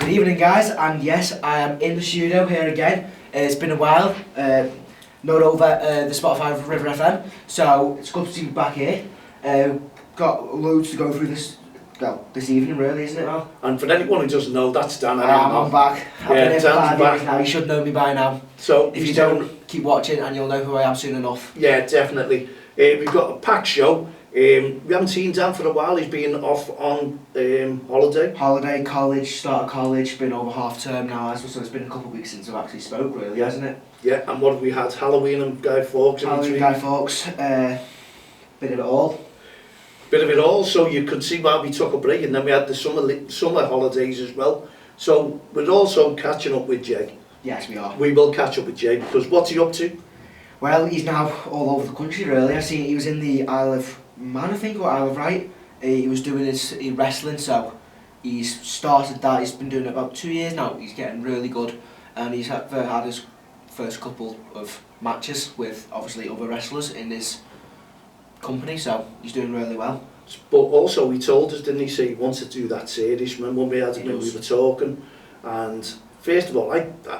Good evening, guys, and yes, I am in the studio here again. It's been a while, not over the Spotify River FM, so it's good to see you back here. Got loads to go through this evening, really, isn't it, Al? And for anyone who doesn't know, that's Dan. I'm back. I've been here for 5 years now. You should know me by now. So if you don't, keep watching, and you'll know who I am soon enough. Yeah, definitely. We've got a packed show. We haven't seen Dan for a while. He's been off on holiday. College, started college, been over half term now, so it's been a couple of weeks since I've actually spoke, really, hasn't it? Yeah, and what have we had? Halloween and Guy Fawkes. Halloween, Guy Fawkes, bit of it all. Bit of it all, so you could see why we took a break, and then we had the summer holidays as well. So we're also catching up with Jay. Yes, we are. We will catch up with Jay, because what's he up to? Well, he's now all over the country, really. I see he was in the Isle of Man, I think, or Isle of Wight. He was doing his wrestling, so he's started that. He's been doing it about 2 years now. He's getting really good, and he's had his first couple of matches with obviously other wrestlers in his company, so he's doing really well. But also he told us, didn't he, say he wants to do that series. Remember when we had it, we were talking, and first of all,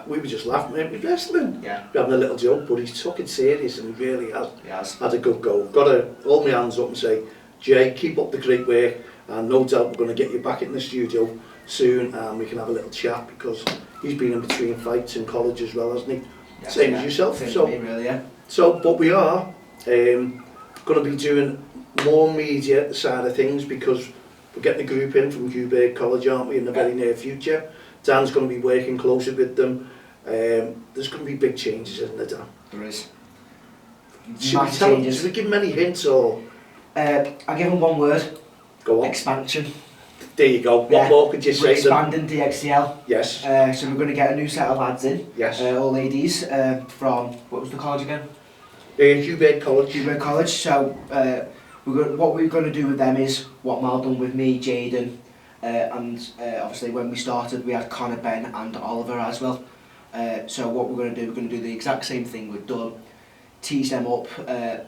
we were just laughing, weren't we, wrestling? Yeah. We're having a little joke, but he's took it serious, and he really has. He has. Had a good go. Got to hold my hands up and say, Jay, keep up the great work, and no doubt we're going to get you back in the studio soon, and we can have a little chat, because he's been in between fights in college as well, hasn't he? Yes, Same as yourself. Same so, me, really, yeah. So, but we are going to be doing more media side of things, because we're getting a group in from Hubert College, aren't we, in the very near future. Dan's going to be working closer with them. There's going to be big changes, isn't there, Dan? There is. Should we give him any hints, or? I'll give him one word. Go on. Expansion. There you go. Yeah. What more could you We're say? expanding DXTL. Yes. So we're going to get a new set of lads in. Yes. All ladies from, what was the college again? Hubert College. Hubert College. So what we're going to do with them is what Mal done with me, Jaden, and obviously when we started we had Connor, Ben and Oliver as well. So what we're going to do, we're going to do the exact same thing we've done. Tease them up,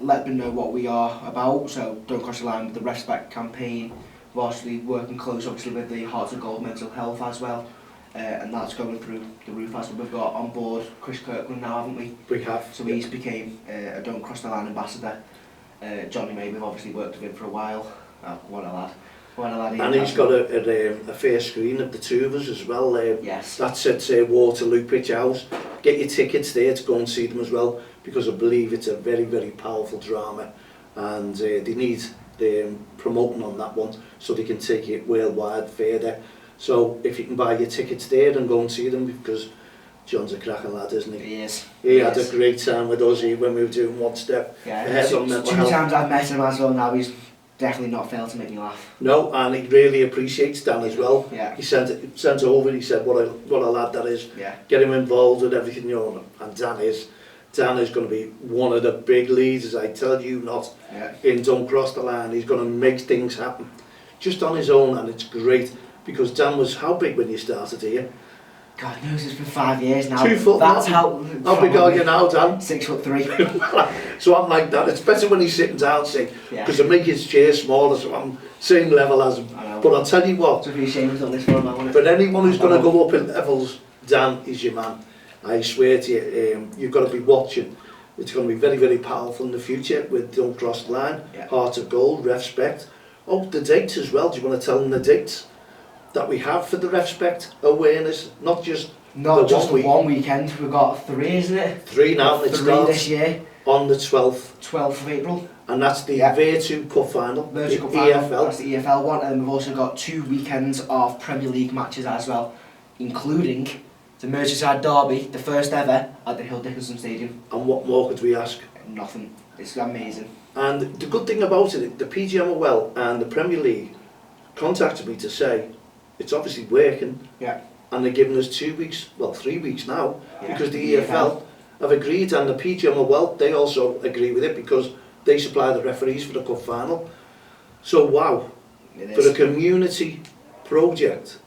let them know what we are about, so don't cross the line with the Respect campaign. We're obviously working close obviously with the Hearts of Gold mental health as well, and that's going through the roof as well. We've got on board Chris Kirkland now, haven't we? We have. So he's became a Don't Cross the Line ambassador. Johnny May, we've obviously worked with him for a while. What a lad. What a lad. And he's got a fair screen of the two of us as well. Yes. That's at Waterloo Picture House. Get your tickets there to go and see them as well, because I believe it's a very, very powerful drama, and they need promoting on that one so they can take it worldwide further. So if you can buy your tickets there and go and see them, because John's a cracking lad, isn't he? He is. He had a great time with us here when we were doing One Step Ahead on mental health. 2 times I've met him as well now, he's definitely not failed to make me laugh. No, and he really appreciates Dan as well. Yeah. He sent it over, he said what a lad that is. Yeah. Get him involved with everything, you know, and Dan is going to be one of the big leaders, I tell you not, in Don't Cross the Line. He's going to make things happen just on his own, and it's great, because Dan was how big when you started here? God knows, it's been 5 years now. 2 foot. That's how big are you now, Dan? 6'3". So I'm like that. It's better when he's sitting down sick, because I make his chair smaller, so I'm same level as him. But I'll tell you what, it's a shame he's on this one, I but anyone who's going to go up in levels, Dan is your man. I swear to you, you've got to be watching. It's going to be very, very powerful in the future with Don't Cross the Line, Heart of Gold, Respect. Oh, the dates as well. Do you want to tell them the dates that we have for the Respect awareness? Not just one weekend. We've got 3, isn't it? 3 now. It 3 starts this year. on the 12th. 12th of April. And that's the Virtu Cup final. Virtu Cup final. EFL. That's the EFL one, and we've also got 2 weekends of Premier League matches as well, including the Merseyside derby, the first ever at the Hill Dickinson Stadium. And what more could we ask? Nothing. It's amazing. And the good thing about it, the PGMOL and the Premier League contacted me to say it's obviously working. Yeah. And they're giving us 2 weeks, well 3 weeks now, because the EFL have agreed, and the PGMOL, they also agree with it, because they supply the referees for the cup final. So wow, for a community project,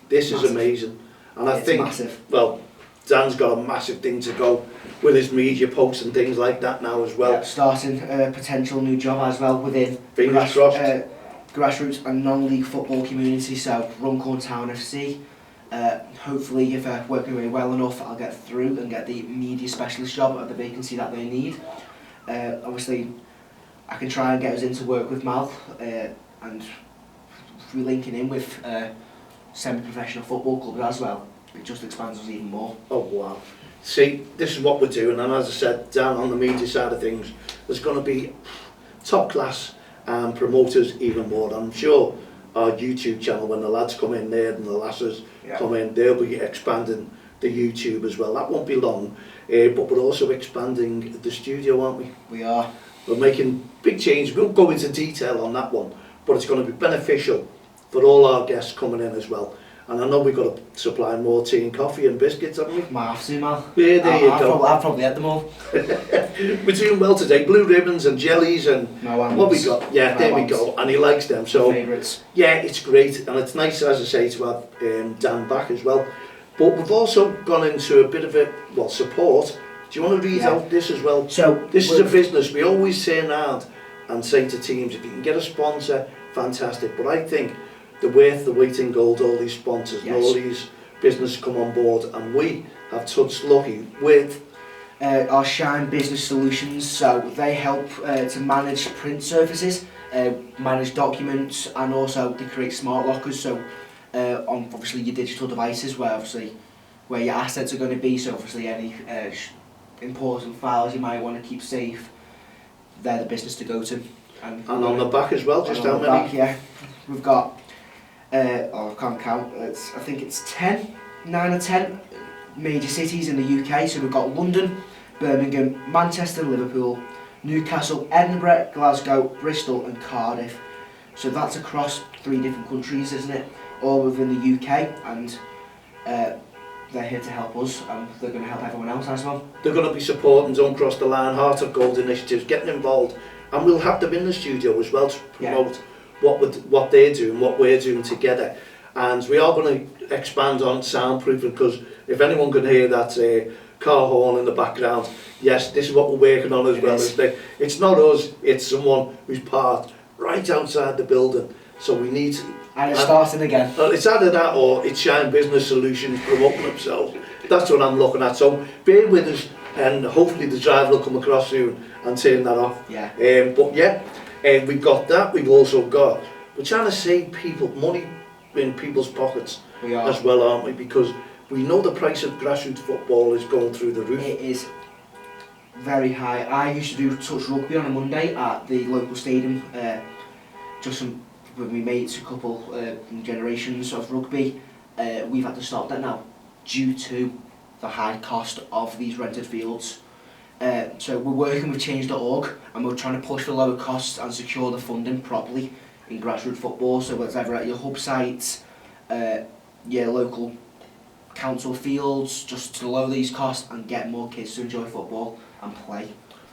this is amazing. And I think, well, Dan's got a massive thing to go with his media posts and things like that now as well. Starting a potential new job as well within grassroots and non-league football community, so Runcorn Town FC, Hopefully, if I work my way well enough, I'll get through and get the media specialist job at the vacancy that they need. Obviously, I can try and get us into work with Mal, and through linking in with semi-professional football clubs as well, it just expands us even more. Oh wow. See, this is what we're doing, and as I said, down on the media side of things, there's going to be top class promoters even more. I'm sure our YouTube channel, when the lads come in there and the lasses come in, they'll be expanding the YouTube as well. That won't be long, but we're also expanding the studio, aren't we? We are. We're making big changes. We won't go into detail on that one, but it's going to be beneficial for all our guests coming in as well. And I know we've got to supply more tea and coffee and biscuits, haven't we? Might have to, Mal. Yeah, there you go. I've probably had them all. We're doing well today. Blue ribbons and jellies and what we got. Yeah, there we go. And he likes them. So favourites. Yeah, it's great, and it's nice, as I say, to have Dan back as well. But we've also gone into a bit of a support. Do you want to read out this as well? So this is a business. We always say around and say to teams, if you can get a sponsor, fantastic. But I think they're worth the weight in gold. All these sponsors and all these businesses come on board, and we have touched lucky with our Shine Business Solutions. So they help to manage print surfaces, manage documents, and also they create smart lockers. So on obviously your digital devices, where your assets are going to be. So obviously any important files you might want to keep safe, they're the business to go to. And on the back as well, just how many? Back, yeah, we've got. I can't count. I think it's 9 or 10 major cities in the UK. So we've got London, Birmingham, Manchester, Liverpool, Newcastle, Edinburgh, Glasgow, Bristol, and Cardiff. So that's across 3 different countries, isn't it? All within the UK, and they're here to help us, and they're going to help everyone else as well. They're going to be supporting Don't Cross the Line, Heart of Gold initiatives, getting involved, and we'll have them in the studio as well to promote what they're doing, what we're doing together. And we are going to expand on soundproofing, because if anyone can hear that car horn in the background, yes, this is what we're working on as well. It's not us, it's someone who's parked right outside the building. So we need to... And it's starting again. It's either that or it's Shine Business Solutions promoting themselves. That's what I'm looking at. So bear with us, and hopefully the driver will come across soon and turn that off. Yeah. But yeah, we've got that. We've also got... We're trying to save people money in people's pockets as well, aren't we? Because we know the price of grassroots football is going through the roof. It is very high. I used to do touch rugby on a Monday at the local stadium, just with my mates, a couple generations of rugby. We've had to stop that now due to the high cost of these rented fields. So we're working with change.org, and we're trying to push for lower costs and secure the funding properly in grassroots football. So whether it's ever at your hub sites, your local council fields, just to lower these costs and get more kids to enjoy football and play.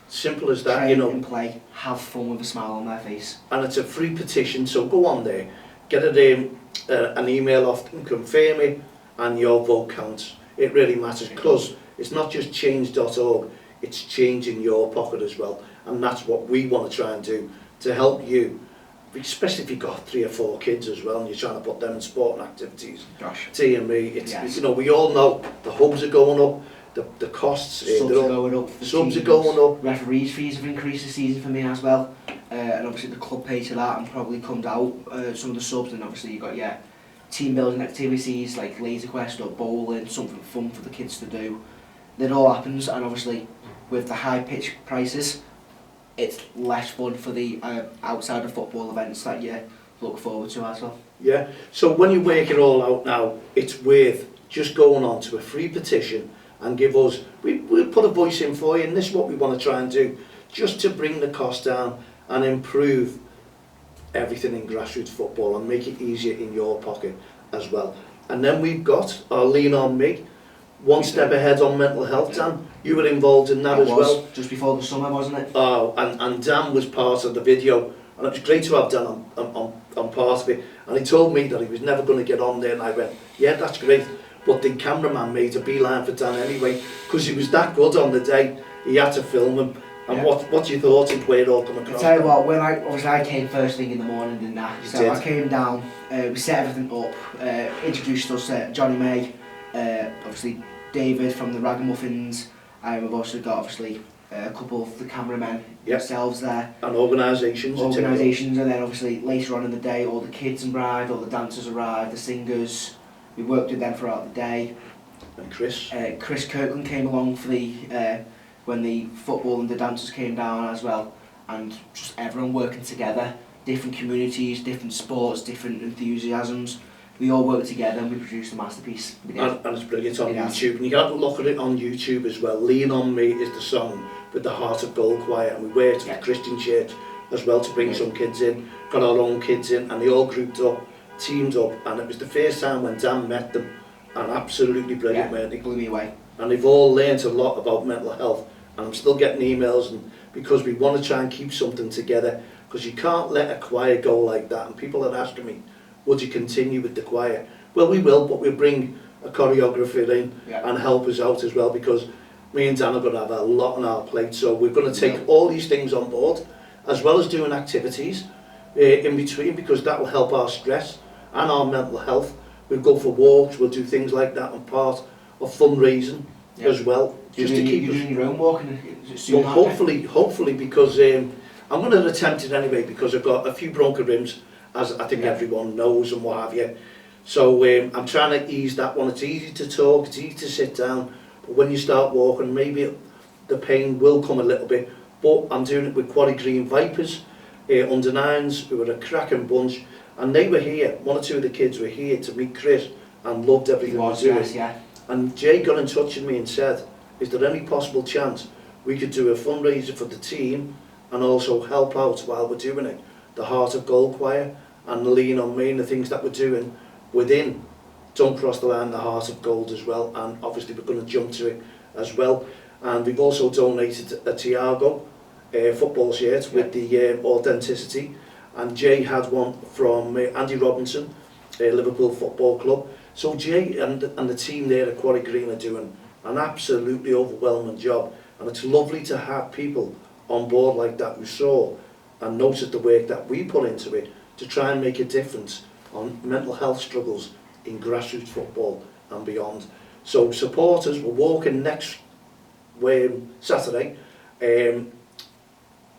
Simple as that, Train you know. And play, have fun with a smile on their face. And it's a free petition, so go on there, get an email off them, confirm it, and your vote counts. It really matters, because it's not just change.org, it's changing your pocket as well. And that's what we want to try and do, to help you, especially if you've got 3 or 4 kids as well and you're trying to put them in sporting activities. Gosh. T and me, it's, you know, we all know the hubs are going up, the costs, subs are going up. Subs are going up. Referees' fees have increased this season for me as well, and obviously the club pays for that and probably comes out some of the subs. And obviously you've got team building activities like laser quest or bowling, something fun for the kids to do. That all happens, and obviously with the high pitch prices, it's less fun for the outside of football events that you look forward to as well. Yeah, so when you work it all out now, it's worth just going on to a free petition and give us, we'll put a voice in for you, and this is what we want to try and do, just to bring the cost down and improve everything in grassroots football and make it easier in your pocket as well. And then we've got our Lean On Me, one step ahead on mental health. Dan, you were involved in that as well. Just before the summer, wasn't it? Oh, and Dan was part of the video, and it was great to have Dan on part of it. And he told me that he was never going to get on there, and I went, yeah, that's great. But the cameraman made a beeline for Dan anyway, because he was that good on the day. He had to film him, And Yeah. what's your thoughts and where it all come I across? tell you what, when I came first thing in the morning, didn't I? You So did. I came down, we set everything up, introduced us to Johnny May, obviously David from the Ragamuffins, and we've also got obviously a couple of the cameramen themselves there. And organisations. And then obviously later on in the day, all the kids and bride, all the dancers arrived, the singers. We worked with them throughout the day. And Chris. Chris Kirkland came along for the when the football and the dancers came down as well, and just everyone working together, different communities, different sports, different enthusiasms. We all worked together and we produced a masterpiece. And it's brilliant on YouTube. And you can have a look at it on YouTube as well. Lean On Me is the song with the Heart of Gold Choir, and we worked with the Christian Church as well to bring some kids in. Got our own kids in, and they all grouped up, teamed up, and it was the first time when Dan met them, and absolutely brilliant, weren't they? Blew me away. And they've all learnt a lot about mental health, and I'm still getting emails, and because we want to try and keep something together, because you can't let a choir go like that. And people are asking me, would you continue with the choir? Well, we will, but we'll bring a choreographer in and help us out as well, because me and Dan are going to have a lot on our plate. So we're going to take all these things on board, as well as doing activities in between, because that will help our stress and our mental health. We'll go for walks, we'll do things like that, and part of fundraising as well. Just to keep doing your own walking. Well, hopefully, because I'm going to attempt it anyway, because I've got a few broken ribs, as I think everyone knows and what have you. So I'm trying to ease that one. It's easy to talk, it's easy to sit down, but when you start walking, maybe the pain will come a little bit. But I'm doing it with Quarry Green Vipers, under nines, who were a cracking bunch, and they were here. One or two of the kids were here to meet Chris and loved everything we were doing. And Jay got in touch with me and said, is there any possible chance we could do a fundraiser for the team and also help out while we're doing it? The Heart of Gold Choir and the Lean On Me and the things that we're doing within Don't Cross the Line, the Heart of Gold as well. And obviously we're going to jump to it as well. And we've also donated a Tiago football shirt with the authenticity. And Jay had one from Andy Robinson, Liverpool Football Club. So Jay and the team there at Quarry Green are doing an absolutely overwhelming job, and it's lovely to have people on board like that who saw and noticed the work that we put into it to try and make a difference on mental health struggles in grassroots football and beyond. So supporters, we're walking next Saturday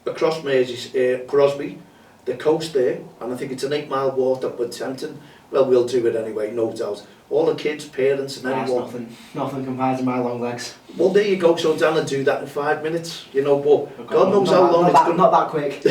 across Crosby, the coast there, and I think it's an 8-mile walk that we're attempting. Well, we'll do it anyway, no doubt. All the kids, parents and anyone. Nothing compared to my long legs. Well, there you go. So Dan will do that in 5 minutes, you know, but God knows how long it's going to... Not that quick.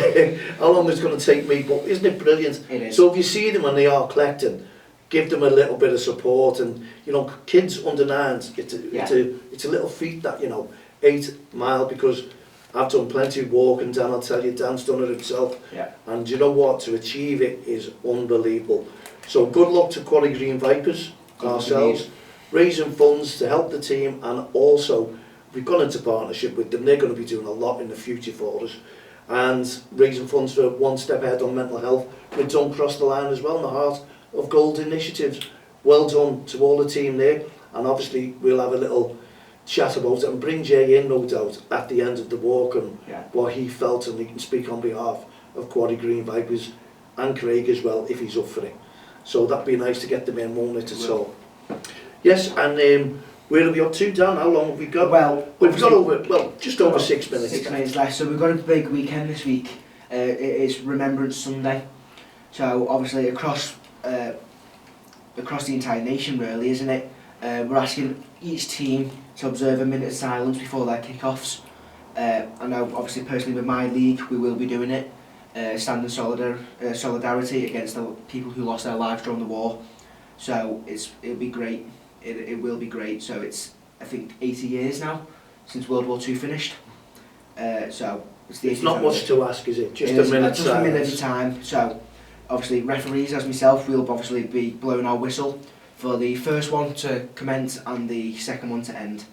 How long it's going to take me, but isn't it brilliant? It is. So if you see them when they are collecting, give them a little bit of support, and, you know, kids under 9s, it's a little feat that, you know, 8 mile, because I've done plenty of walking, Dan, I'll tell you, Dan's done it himself. Yeah. And you know what, to achieve it is unbelievable. So good luck to Quarry Green Vipers, ourselves, raising funds to help the team, and also we've gone into partnership with them. They're going to be doing a lot in the future for us, and raising funds for One Step Ahead on mental health with Don't Cross the Line as well, in the Heart of Gold initiatives. Well done to all the team there, and obviously we'll have a little chat about it and bring Jay in, no doubt, at the end of the walk, and what he felt, and he can speak on behalf of Quarry Green Vipers and Craig as well if he's up for it. So that'd be nice to get them in, won't it, at all? Yes, and where are we up to, Dan? How long have we got? Well, we've got just over 6 minutes. 6 minutes left. So we've got a big weekend this week. It is Remembrance Sunday. So obviously across the entire nation, really, isn't it? We're asking each team to observe a minute of silence before their kick-offs. I know, obviously, personally with my league, we will be doing it. Stand in solidarity against the people who lost their lives during the war. So it'll be great. It will be great. So it's, I think, 80 years now since World War II finished. So it's not much to ask, is it? Just a minute. Just a minute at a time. So obviously referees, as myself, we'll obviously be blowing our whistle for the first one to commence and the second one to end.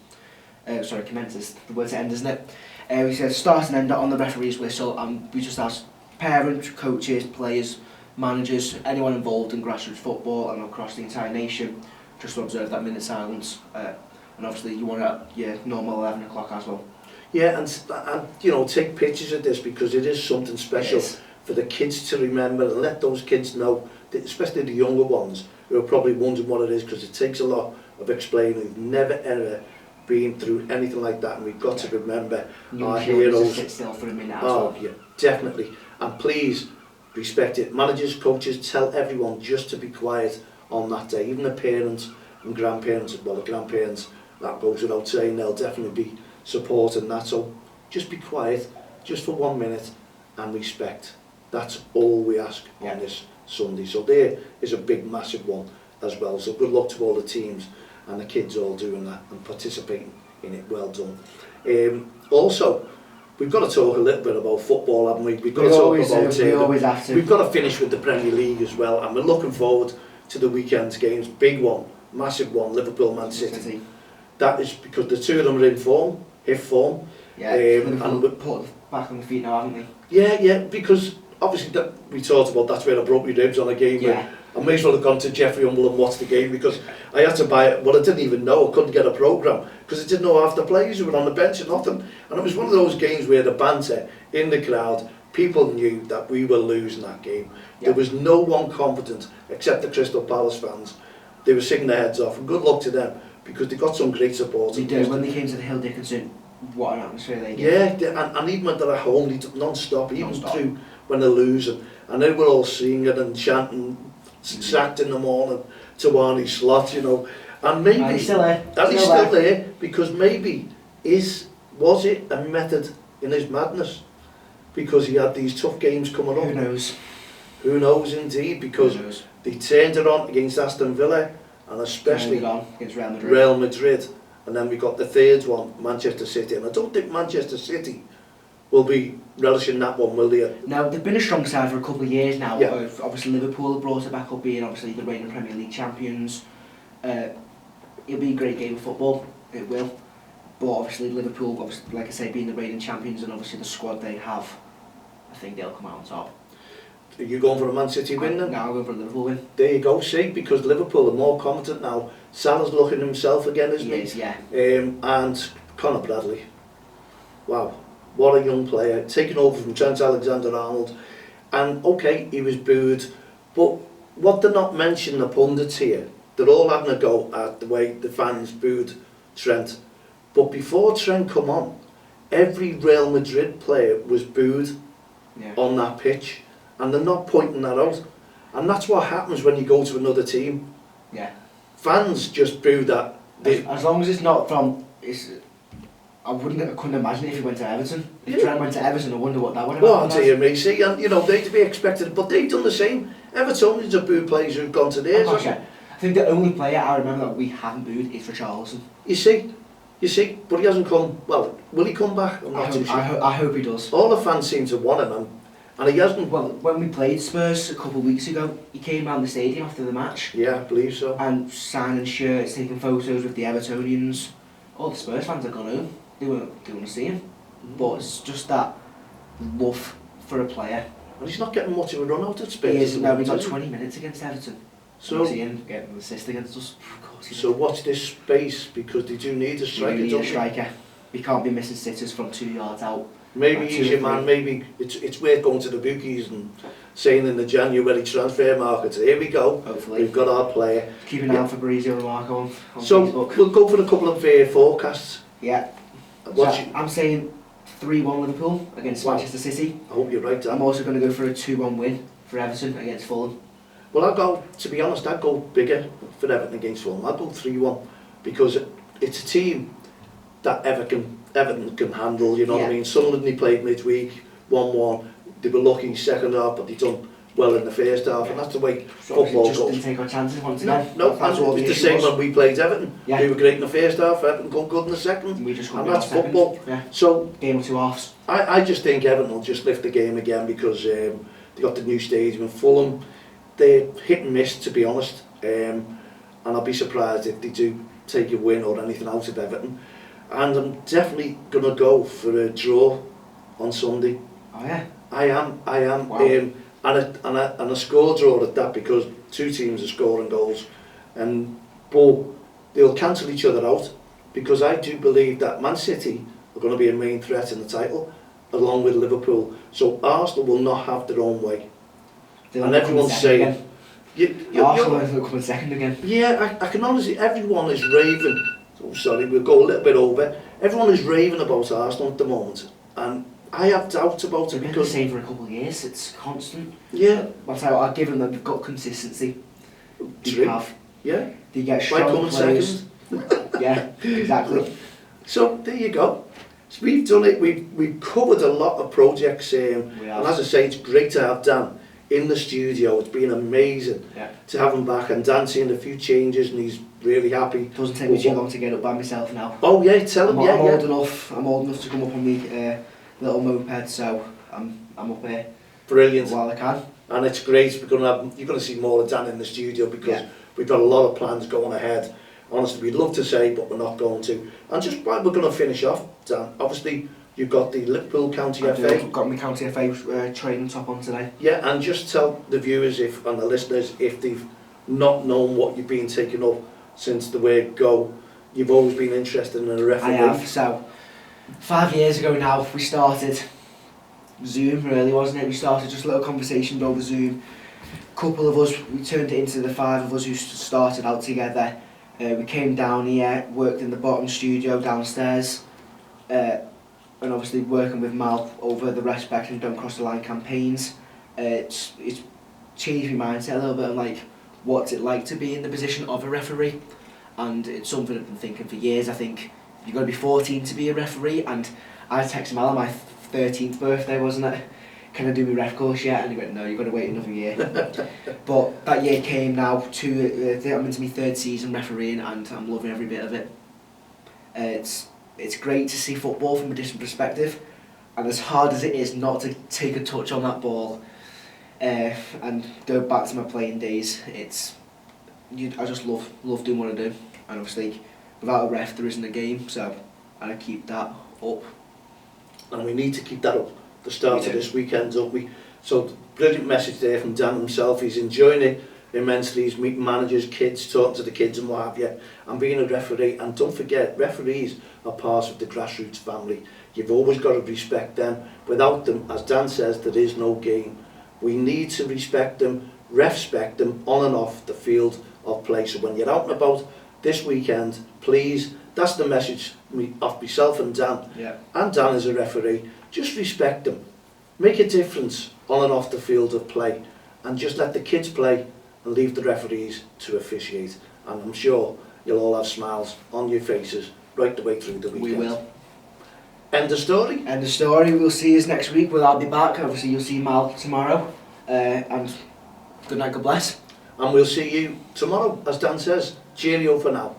Sorry, commence is the word to end, isn't it? We said start and end on the referee's whistle, and we just ask parents, coaches, players, managers, anyone involved in grassroots football and across the entire nation, just to observe that minute silence. And obviously you want it at your normal 11 o'clock as well. Yeah, and you know, take pictures of this because it is something special for the kids to remember, and let those kids know, that especially the younger ones who are probably wondering what it is, because it takes a lot of explaining. We've never ever been through anything like that, and we've got to remember our heroes. Sit still for a minute as Oh well. yeah, definitely. And please respect it. Managers, coaches, tell everyone just to be quiet on that day. Even the parents and grandparents, well, the grandparents, that goes without saying, they'll definitely be supporting that. So just be quiet, just for 1 minute, and respect. That's all we ask on this Sunday. So there is a big, massive one as well. So good luck to all the teams and the kids all doing that and participating in it. Well done. Also, we've got to talk a little bit about football, haven't we? We've got to talk about we always have to. We've got to finish with the Premier League as well, and we're looking forward to the weekend's games. Big one, massive one, Liverpool, Man City. That is because the two of them are in form, if form. Yeah, and we put back on the feet now, haven't we? Yeah, because obviously that we talked about, that's where I broke my ribs on a game. Yeah. I may as well have gone to Jeffrey Humble and watched the game, because I had to buy it. Well, I didn't even know, I couldn't get a programme because I didn't know half the players who were on the bench or nothing. And it was one of those games where the banter in the crowd, people knew that we were losing that game. There was no one confident except the Crystal Palace fans. They were singing their heads off, and good luck to them because they got some great support. They do. When they came to the Hill Dickinson, what an atmosphere they get. Yeah, and even when they're at home, they non-stop, even through when they're losing. And they were all singing and chanting, sacked in the morning to Arnie Slot, you know. And maybe he's still there. And he's still there because maybe was it a method in his madness? Because he had these tough games coming up. Who knows? Who knows indeed, because they turned it on against Aston Villa and especially against Real Madrid. And then we got the third one, Manchester City. And I don't think Manchester City will be relishing that one, will they? No, they've been a strong side for a couple of years now. Yeah. Obviously Liverpool have brought it back up, being obviously the reigning Premier League champions. It'll be a great game of football, it will. But obviously Liverpool, obviously, like I say, being the reigning champions and obviously the squad they have, I think they'll come out on top. Are you going for a Man City win then? No, I'm going for a Liverpool win. There you go, see, because Liverpool are more confident now. Salah's looking himself again, isn't he? He is, yeah. And Conor Bradley. Wow, what a young player, taking over from Trent Alexander-Arnold. And okay, he was booed, but what they're not mentioning, the pundits here, they're all having a go at the way the fans booed Trent. But before Trent come on, every Real Madrid player was booed on that pitch. And they're not pointing that out. And that's what happens when you go to another team. Yeah. Fans just boo that. As long as it's not from... I couldn't imagine if he went to Everton. If Trent went to Everton, I wonder what that would have happened. Well, dear me, see, and you know, they'd be expected, but they've done the same. Evertonians have booed players who've gone to theirs. I think the only player I remember that we haven't booed is Richarlison. You see, but he hasn't come. Well, will he come back? I'm not too sure. I hope he does. All the fans seem to want him, and he hasn't. Well, when we played Spurs a couple of weeks ago, he came around the stadium after the match. Yeah, I believe so. And signing shirts, taking photos with the Evertonians. All the Spurs fans had gone home. They want to see him. But it's just that love for a player. And he's not getting much of a run out at Spurs. He is. No, he got 20 minutes against Everton. So see him getting an assist against us. Of course so watch this space, because they do need a striker. Need a striker. He can't be missing sitters from 2 yards out. Maybe he's your man. Maybe it's worth going to the bookies and saying in the January transfer market, here we go. Hopefully. We've got our player. Keep an eye out for Fabrizio and Marco on so Facebook. We'll go for a couple of forecasts. Yeah. I'm saying 3-1 Liverpool against Manchester City. I hope you're right, Dan. I'm also going to go for a 2-1 win for Everton against Fulham. Well, to be honest, I'd go bigger for Everton against Fulham. I'd go 3-1 because it's a team that Everton can handle, you know what I mean? Sunderland, they played midweek, 1-1. They were lucky second half, but they done well in the first half, and that's the way football just goes. Didn't take our chances once again. No, and it was the same when we played Everton. Yeah. They were great in the first half, Everton gone good in the second, We just and that's football. Yeah. So game of two halves. I just think Everton will just lift the game again because they got the new stadium. And Fulham, they're hit and miss, to be honest, and I'll be surprised if they do take a win or anything out of Everton. And I'm definitely going to go for a draw on Sunday. Oh yeah? I am. Wow. And a score draw at that, because two teams are scoring goals, but they'll cancel each other out, because I do believe that Man City are going to be a main threat in the title, along with Liverpool. So Arsenal will not have their own way. And everyone's saying, Arsenal will come in second again. yeah, I can honestly, everyone is raving. Oh, sorry, we'll go a little bit over. Everyone is raving about Arsenal at the moment, and I have doubts about it They've been the because same for a couple of years. It's constant. yeah, That's how I've given them. They've got consistency. They true. have. Yeah, They get by strong coming players. second. Yeah, exactly. So there you go. So we've done it. We've covered a lot of projects, We and have. as I say, it's great to have Dan in the studio. It's been amazing Yeah. to have him back, and Dan's seen a few changes, and he's really happy. Doesn't take me too long to get up by myself now. Oh yeah, tell him. I'm Yeah, old yeah. enough. I'm old enough to come up on the little moped, so I'm up here Brilliant. while I can. And it's great. You're going to see more of Dan in the studio because Yeah. we've got a lot of plans going ahead. Honestly, we'd love to say, but we're not going to. And just while we're going to finish off, Dan, obviously you've got the Liverpool County FA. I've got my County FA training top on today. Yeah, and just tell the viewers and the listeners, if they've not known what you've been taking up since the word go, you've always been interested in a referee. I have. So 5 years ago now, we started Zoom, really, wasn't it? We started just little conversations over Zoom. Couple of us, we turned it into the 5 of us who started out together. We came down here, worked in the bottom studio downstairs, and obviously working with Mal over the Respect and Don't Cross the Line campaigns. It's changed my mindset a little bit, like what's it like to be in the position of a referee, and it's something I've been thinking for years. I think you've got to be 14 to be a referee, and I texted Mal on my 13th birthday, wasn't it? Can I do my ref course yet? And he went, no, you've got to wait another year. But that year came now to, I'm into my 3rd season refereeing, and I'm loving every bit of it. It's great to see football from a different perspective, and as hard as it is not to take a touch on that ball and go back to my playing days, I just love doing what I do, and obviously without a ref there isn't a game, so I keep that up. And we need to keep that up. The start of this weekend, don't we? So brilliant message there from Dan himself. He's enjoying it immensely. He's meeting managers, kids, talking to the kids and what have you, and being a referee. And don't forget, referees are part of the grassroots family. You've always got to respect them. Without them, as Dan says, there is no game. We need to respect them, respect them on and off the field of play. So when you're out and about this weekend, please, that's the message of myself and Dan. Yeah. And Dan as a referee, just respect them. Make a difference on and off the field of play, and just let the kids play and leave the referees to officiate. And I'm sure you'll all have smiles on your faces right the way through the weekend. We will. End of story? End of story. We'll see us next week. I'll be back. Obviously you'll see Mal tomorrow. And good night, God bless. And we'll see you tomorrow, as Dan says. Cheerio for now.